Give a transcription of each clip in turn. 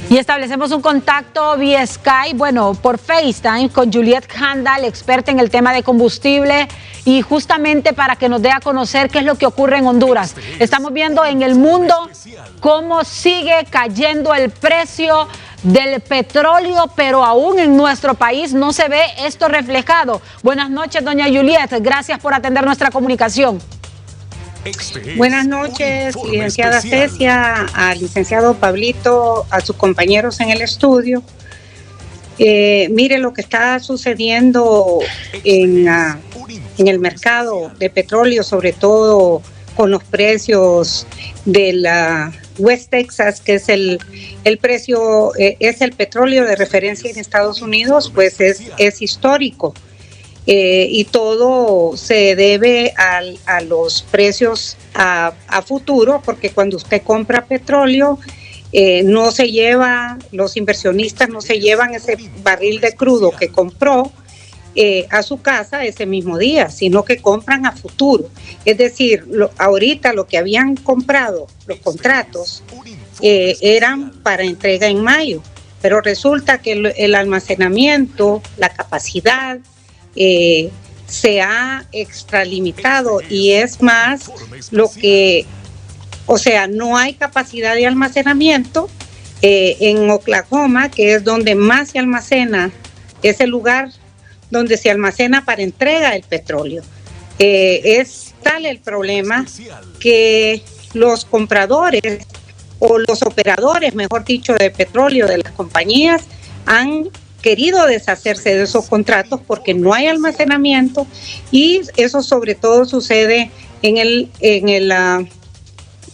Y establecemos un contacto vía Skype, por FaceTime con Juliet Handal, experta en el tema de combustible, y justamente para que nos dé a conocer qué es lo que ocurre en Honduras. Estamos viendo en el mundo cómo sigue cayendo el precio del petróleo, pero aún en nuestro país no se ve esto reflejado. Buenas noches, doña Juliet, gracias por atender nuestra comunicación. Buenas noches, licenciada Cecia, al licenciado Pablito, a sus compañeros en el estudio. Mire lo que está sucediendo en el mercado de petróleo, sobre todo con los precios de la West Texas, que es el precio, es el petróleo de referencia en Estados Unidos, pues es histórico. Y todo se debe a los precios a futuro, porque cuando usted compra petróleo, no se lleva, los inversionistas no se llevan ese barril de crudo que compró a su casa ese mismo día, sino que compran a futuro. Es decir, ahorita lo que habían comprado, los contratos, eran para entrega en mayo, pero resulta que el almacenamiento, la capacidad, se ha extralimitado, y es más lo que, o sea, no hay capacidad de almacenamiento en Oklahoma, que es donde más se almacena, es el lugar donde se almacena para entrega el petróleo. Es tal el problema que los compradores o los operadores, mejor dicho, de petróleo de las compañías han querido deshacerse de esos contratos porque no hay almacenamiento, y eso sobre todo sucede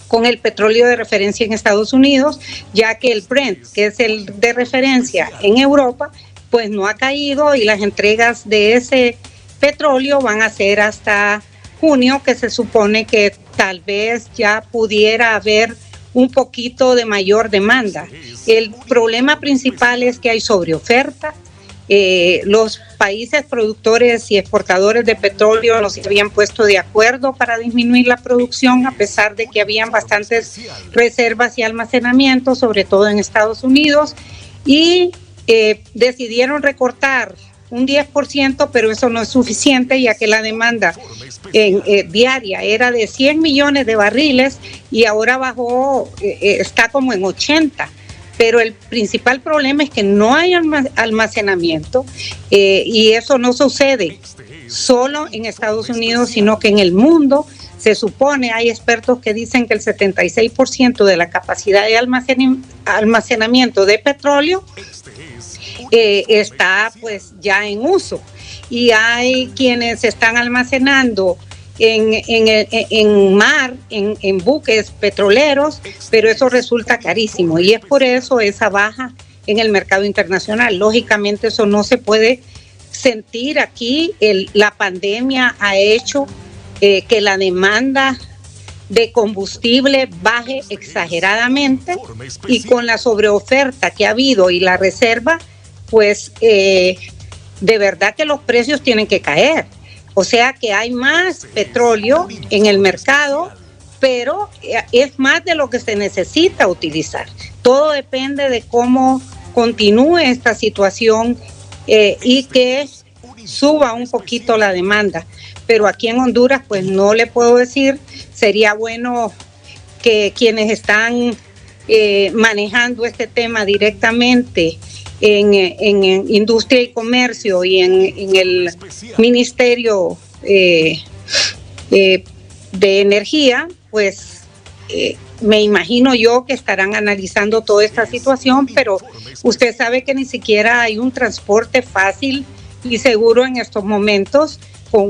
con el petróleo de referencia en Estados Unidos, ya que el Brent, que es el de referencia en Europa, pues no ha caído, y las entregas de ese petróleo van a ser hasta junio, que se supone que tal vez ya pudiera haber un poquito de mayor demanda. El problema principal es que hay sobreoferta. Los países productores y exportadores de petróleo no se habían puesto de acuerdo para disminuir la producción, a pesar de que habían bastantes reservas y almacenamiento, sobre todo en Estados Unidos, y decidieron recortar un 10%, pero eso no es suficiente, ya que la demanda diaria era de 100 millones de barriles y ahora bajó, está como en 80. Pero el principal problema es que no hay almacenamiento, y eso no sucede solo en Estados Unidos, sino que en el mundo. Se supone, hay expertos que dicen que el 76% de la capacidad de almacenamiento de petróleo está pues ya en uso, y hay quienes están almacenando en mar, en buques petroleros, pero eso resulta carísimo, y es por eso esa baja en el mercado internacional. Lógicamente eso no se puede sentir aquí. La pandemia ha hecho que la demanda de combustible baje exageradamente, y con la sobreoferta que ha habido y la reserva, pues de verdad que los precios tienen que caer. O sea que hay más petróleo en el mercado, pero es más de lo que se necesita utilizar. Todo depende de cómo continúe esta situación y que suba un poquito la demanda. Pero aquí en Honduras, pues no le puedo decir. Sería bueno que quienes están manejando este tema directamente en Industria y Comercio y en el Ministerio de Energía, pues me imagino yo que estarán analizando toda esta situación, pero usted sabe que ni siquiera hay un transporte fácil y seguro en estos momentos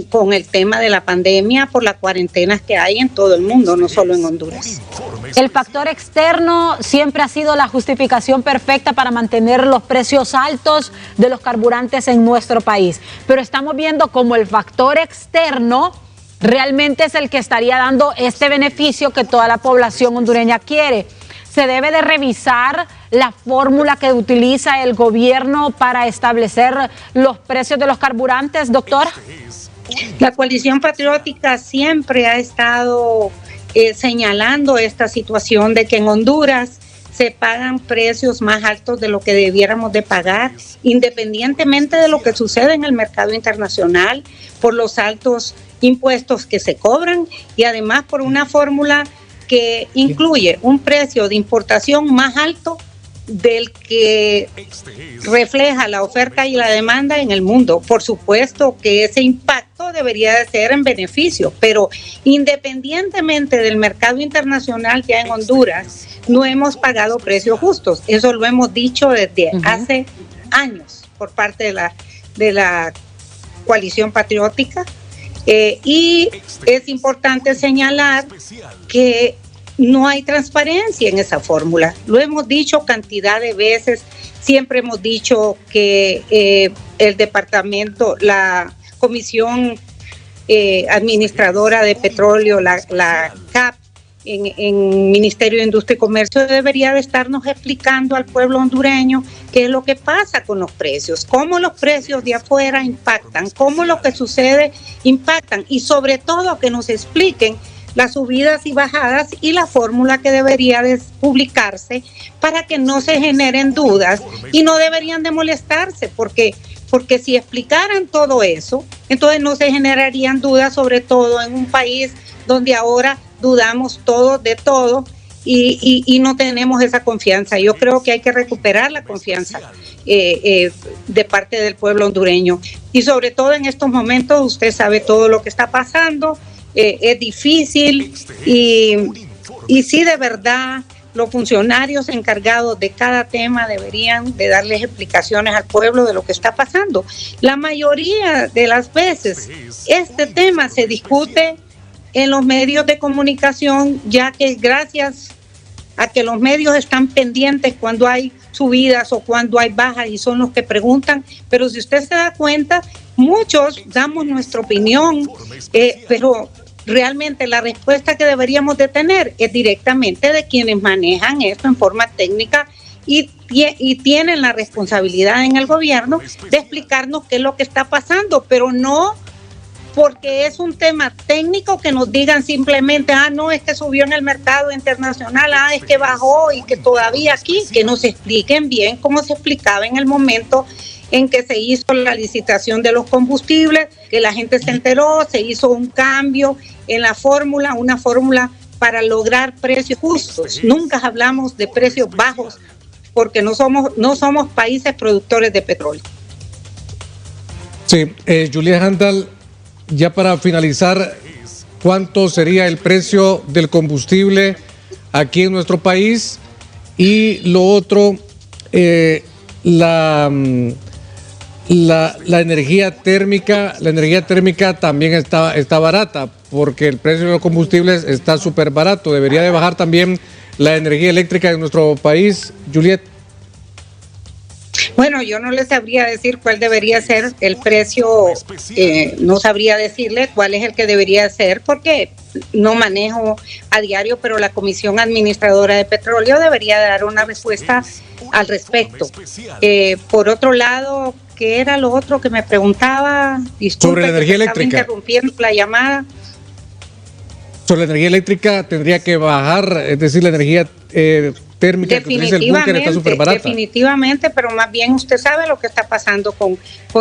con el tema de la pandemia, por las cuarentenas que hay en todo el mundo, no solo en Honduras. El factor externo siempre ha sido la justificación perfecta para mantener los precios altos de los carburantes en nuestro país, pero estamos viendo como el factor externo realmente es el que estaría dando este beneficio que toda la población hondureña quiere. ¿Se debe de revisar la fórmula que utiliza el gobierno para establecer los precios de los carburantes, doctora? La Coalición Patriótica siempre ha estado señalando esta situación de que en Honduras se pagan precios más altos de lo que debiéramos de pagar, independientemente de lo que sucede en el mercado internacional, por los altos impuestos que se cobran y además por una fórmula que incluye un precio de importación más alto del que refleja la oferta y la demanda en el mundo. Por supuesto que ese impacto debería de ser en beneficio, pero independientemente del mercado internacional que hay en Honduras, no hemos pagado precios justos. Eso lo hemos dicho desde hace años por parte de la coalición patriótica. Y es importante señalar que no hay transparencia en esa fórmula. Lo hemos dicho cantidad de veces. Siempre hemos dicho que el departamento, la Comisión Administradora de Petróleo, la CAP, en Ministerio de Industria y Comercio, debería de estarnos explicando al pueblo hondureño qué es lo que pasa con los precios, cómo los precios de afuera impactan, cómo lo que sucede impactan y sobre todo que nos expliquen las subidas y bajadas y la fórmula que debería de publicarse para que no se generen dudas y no deberían de molestarse porque si explicaran todo eso, entonces no se generarían dudas, sobre todo en un país donde ahora dudamos todo de todo y no tenemos esa confianza. Yo creo que hay que recuperar la confianza de parte del pueblo hondureño y sobre todo en estos momentos usted sabe todo lo que está pasando. Es difícil y sí, de verdad, los funcionarios encargados de cada tema deberían de darles explicaciones al pueblo de lo que está pasando. La mayoría de las veces este tema se discute en los medios de comunicación, ya que gracias a que los medios están pendientes cuando hay subidas o cuando hay bajas y son los que preguntan, pero si usted se da cuenta, muchos damos nuestra opinión, pero realmente la respuesta que deberíamos de tener es directamente de quienes manejan esto en forma técnica y tienen la responsabilidad en el gobierno de explicarnos qué es lo que está pasando, pero no porque es un tema técnico que nos digan simplemente, no, es que subió en el mercado internacional, es que bajó y que todavía aquí, que nos expliquen bien cómo se explicaba en el momento en que se hizo la licitación de los combustibles, que la gente se enteró, se hizo un cambio en la fórmula, una fórmula para lograr precios justos. Nunca hablamos de precios bajos porque no somos países productores de petróleo. Sí, Juliet Handal, ya para finalizar, ¿cuánto sería el precio del combustible aquí en nuestro país? Y lo otro, la energía térmica también está barata, porque el precio de los combustibles está súper barato. Debería de bajar también la energía eléctrica en nuestro país, Juliet. Bueno, yo no les sabría decir cuál debería ser el precio, no sabría decirle cuál es el que debería ser porque no manejo a diario, pero la Comisión Administradora de Petróleo debería dar una respuesta al respecto. Por otro lado, ¿qué era lo otro que me preguntaba? Disculpe, sobre la energía eléctrica. Estaba interrumpiendo la llamada. Sobre la energía eléctrica tendría que bajar, es decir, la energía térmica que utiliza el búnker está súper barata. Definitivamente, pero más bien usted sabe lo que está pasando con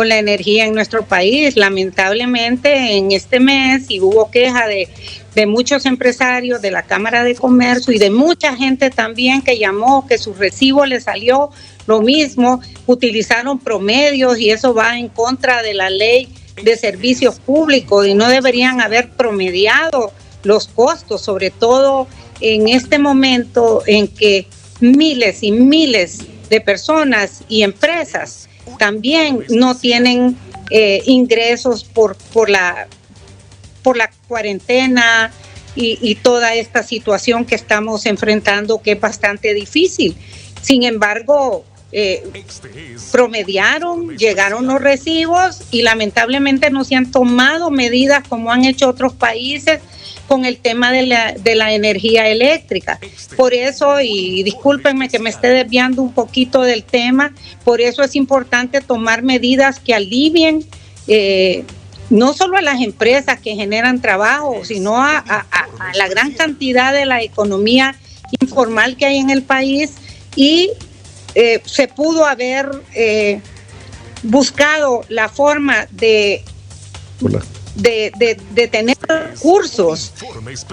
la energía en nuestro país. Lamentablemente en este mes y hubo queja de muchos empresarios de la Cámara de Comercio y de mucha gente también que llamó que su recibo le salió lo mismo, utilizaron promedios y eso va en contra de la ley de servicios públicos y no deberían haber promediado los costos, sobre todo en este momento en que miles y miles de personas y empresas también no tienen ingresos por la cuarentena y toda esta situación que estamos enfrentando, que es bastante difícil. Sin embargo, promediaron, llegaron los recibos y lamentablemente no se han tomado medidas como han hecho otros países con el tema de la energía eléctrica. Por eso, y discúlpenme que me esté desviando un poquito del tema, por eso es importante tomar medidas que alivien no solo a las empresas que generan trabajo, sino a la gran cantidad de la economía informal que hay en el país, y se pudo haber buscado la forma de tener recursos,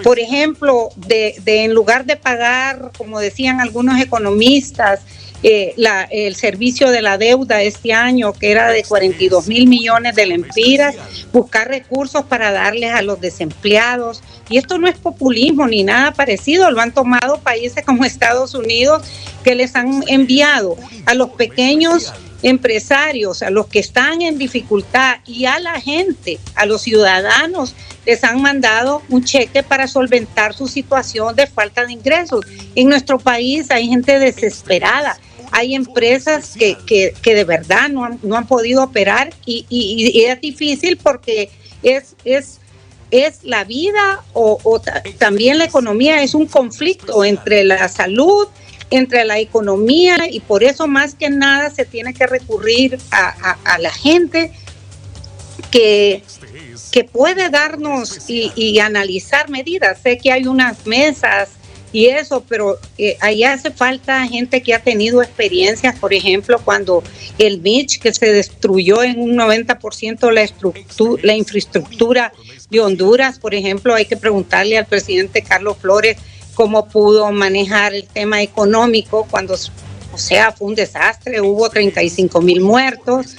por ejemplo, en lugar de pagar, como decían algunos economistas, el servicio de la deuda este año, que era de 42 mil millones de lempiras, buscar recursos para darles a los desempleados. Y esto no es populismo ni nada parecido, lo han tomado países como Estados Unidos, que les han enviado a los pequeños empresarios, a los que están en dificultad, y a la gente, a los ciudadanos, les han mandado un cheque para solventar su situación de falta de ingresos. En nuestro país hay gente desesperada, hay empresas que de verdad no han podido operar, y es difícil porque es la vida o también la economía, es un conflicto entre la salud, entre la economía, y por eso más que nada se tiene que recurrir a la gente que puede darnos y analizar medidas. Sé que hay unas mesas y eso, pero ahí hace falta gente que ha tenido experiencias. Por ejemplo, cuando el Mitch, que se destruyó en un 90% la infraestructura de Honduras, por ejemplo, hay que preguntarle al presidente Carlos Flores cómo pudo manejar el tema económico cuando, fue un desastre, hubo 35,000 muertos,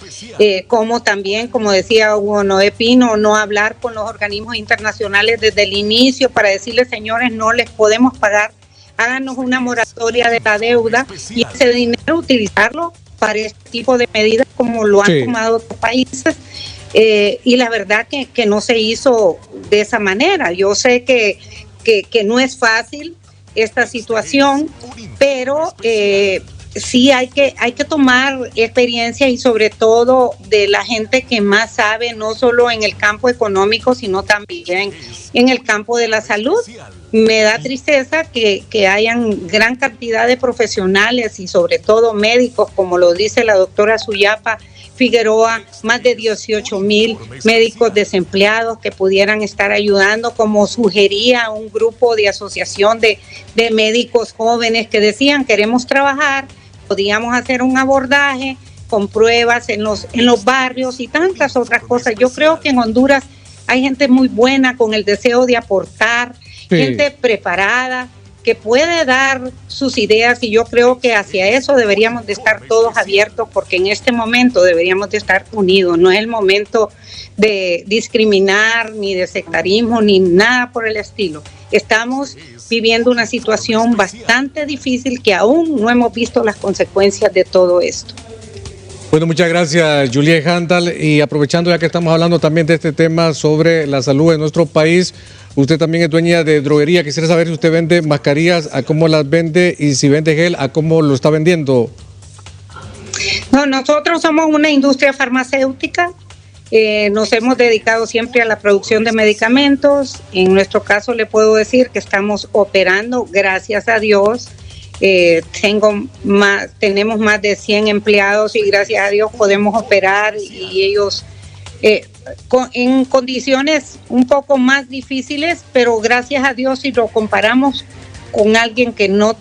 como también, como decía Hugo Noé Pino, no hablar con los organismos internacionales desde el inicio para decirles, señores, no les podemos pagar, háganos una moratoria de la deuda, y ese dinero utilizarlo para este tipo de medidas como lo han tomado otros países. Y la verdad que no se hizo de esa manera. Yo sé que no es fácil esta situación, pero sí hay que tomar experiencia, y sobre todo de la gente que más sabe, no solo en el campo económico, sino también en el campo de la salud. Me da tristeza que hayan gran cantidad de profesionales y sobre todo médicos, como lo dice la doctora Suyapa Figueroa, más de 18,000 médicos desempleados que pudieran estar ayudando, como sugería un grupo de asociación de médicos jóvenes que decían, queremos trabajar, podíamos hacer un abordaje con pruebas en los barrios y tantas otras cosas. Yo creo que en Honduras hay gente muy buena con el deseo de aportar, gente preparada, que puede dar sus ideas, y yo creo que hacia eso deberíamos de estar todos abiertos, porque en este momento deberíamos de estar unidos. No es el momento de discriminar, ni de sectarismo, ni nada por el estilo. Estamos viviendo una situación bastante difícil que aún no hemos visto las consecuencias de todo esto. Bueno, muchas gracias, Juliet Handal. Y aprovechando ya que estamos hablando también de este tema sobre la salud de nuestro país, usted también es dueña de droguería. Quisiera saber si usted vende mascarillas, a cómo las vende, y si vende gel, a cómo lo está vendiendo. No, nosotros somos una industria farmacéutica. Nos hemos dedicado siempre a la producción de medicamentos. En nuestro caso le puedo decir que estamos operando, gracias a Dios. Tenemos más de 100 empleados, y gracias a Dios podemos operar, y ellos en condiciones un poco más difíciles, pero gracias a Dios, si lo comparamos con alguien que no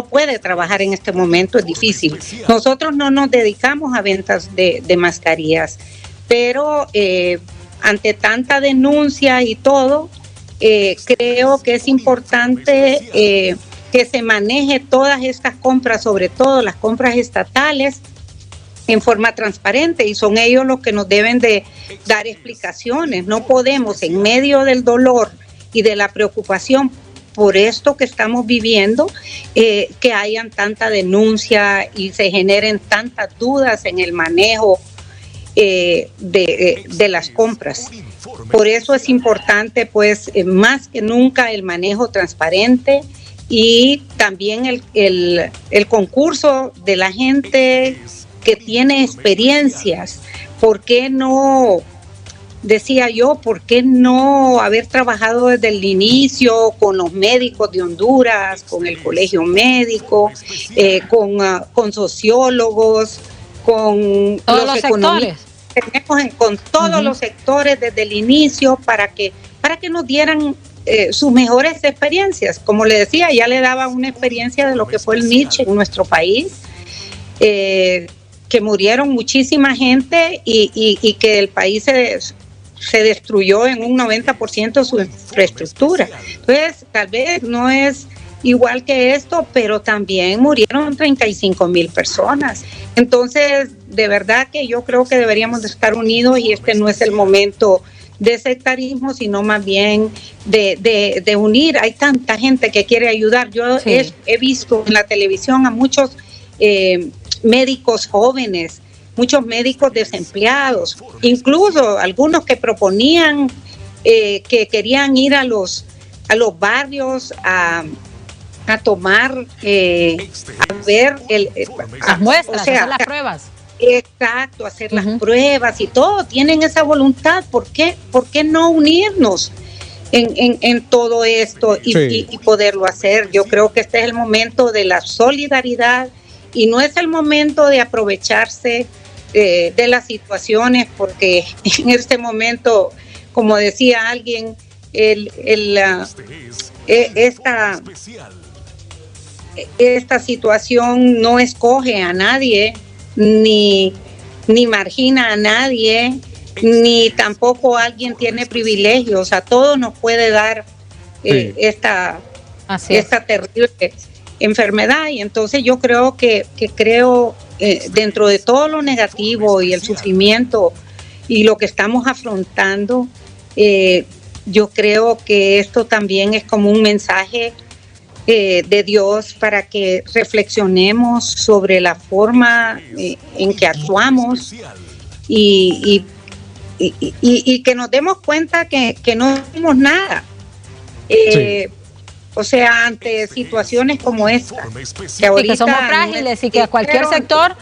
puede trabajar en este momento, es difícil. Nosotros no nos dedicamos a ventas de mascarillas, pero ante tanta denuncia y todo, creo que es importante que se maneje todas estas compras, sobre todo las compras estatales, en forma transparente, y son ellos los que nos deben de dar explicaciones. No podemos, en medio del dolor y de la preocupación por esto que estamos viviendo, que hayan tanta denuncia y se generen tantas dudas en el manejo de las compras. Por eso es importante, pues, más que nunca, el manejo transparente, y también el concurso de la gente que tiene experiencias. ¿Por qué no, decía yo, por qué no haber trabajado desde el inicio con los médicos de Honduras, con el colegio médico, con sociólogos, con todos los sectores? Con todos los sectores desde el inicio, para que nos dieran sus mejores experiencias. Como le decía, ya le daba una experiencia de lo que fue el Mitch en nuestro país, que murieron muchísima gente y que el país se destruyó en un 90% su infraestructura. Entonces, tal vez no es igual que esto, pero también murieron 35,000 personas. Entonces, de verdad que yo creo que deberíamos de estar unidos y este no es el momento de sectarismo, sino más bien de unir. Hay tanta gente que quiere ayudar. Yo he visto en la televisión a muchos médicos jóvenes, muchos médicos desempleados, incluso algunos que proponían que querían ir a los barrios a tomar, a ver las muestras, o sea, hacer las pruebas. Exacto, hacer las pruebas y todo, tienen esa voluntad. ¿Por qué no unirnos en todo esto y poderlo hacer? Yo creo que este es el momento de la solidaridad y no es el momento de aprovecharse de las situaciones, porque en este momento, como decía alguien, esta situación no escoge a nadie, ni margina a nadie, ni tampoco alguien tiene privilegios. A todos nos puede dar esta terrible enfermedad. Y entonces yo creo que dentro de todo lo negativo y el sufrimiento y lo que estamos afrontando, yo creo que esto también es como un mensaje de Dios para que reflexionemos sobre la forma en que actuamos y que nos demos cuenta que no hacemos nada. O sea, ante situaciones como esta, que somos frágiles y que a cualquier sector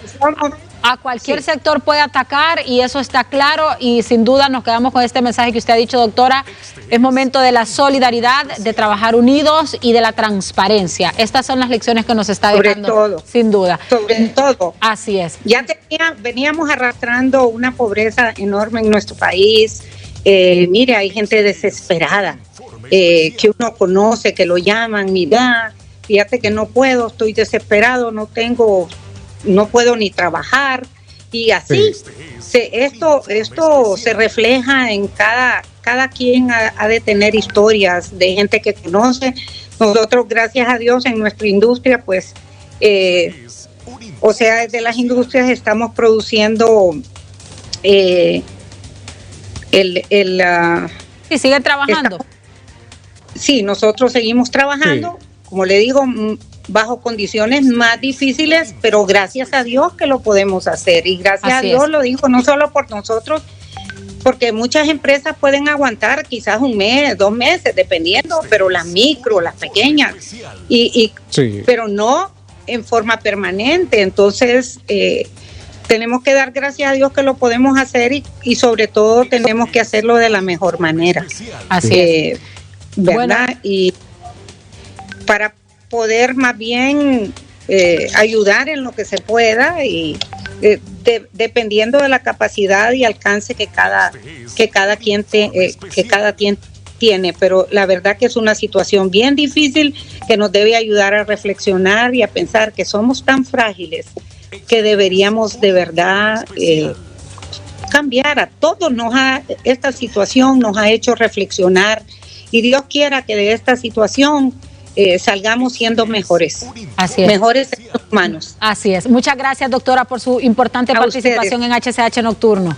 sector puede atacar, y eso está claro, y sin duda nos quedamos con este mensaje que usted ha dicho, doctora. Es momento de la solidaridad, de trabajar unidos y de la transparencia. Estas son las lecciones que nos está dejando, sobre todo, sin duda. Sobre todo. Así es. Ya veníamos arrastrando una pobreza enorme en nuestro país. Mire, hay gente desesperada que uno conoce, que lo llaman, mira, fíjate que no puedo, estoy desesperado, no puedo ni trabajar, y así esto se refleja en cada quien ha de tener historias de gente que conoce. Nosotros, gracias a Dios, en nuestra industria, pues, o sea, desde las industrias estamos produciendo sí, sigue trabajando. Sí, nosotros seguimos trabajando, como le digo, bajo condiciones más difíciles, pero gracias a Dios que lo podemos hacer, y gracias a Dios lo digo, no solo por nosotros, porque muchas empresas pueden aguantar quizás un mes, 2 meses, dependiendo, pero las micro, las pequeñas, pero no en forma permanente. Entonces tenemos que dar gracias a Dios que lo podemos hacer, y sobre todo tenemos que hacerlo de la mejor manera. Así es. ¿Verdad? Bueno. Y para poder más bien ayudar en lo que se pueda, y dependiendo de la capacidad y alcance que cada quien tiene. Pero la verdad que es una situación bien difícil que nos debe ayudar a reflexionar y a pensar que somos tan frágiles que deberíamos de verdad cambiar. A todos esta situación nos ha hecho reflexionar, y Dios quiera que de esta situación salgamos siendo mejores. Así es. Mejores seres humanos. Así es. Muchas gracias, doctora, por su importante participación en HCH Nocturno.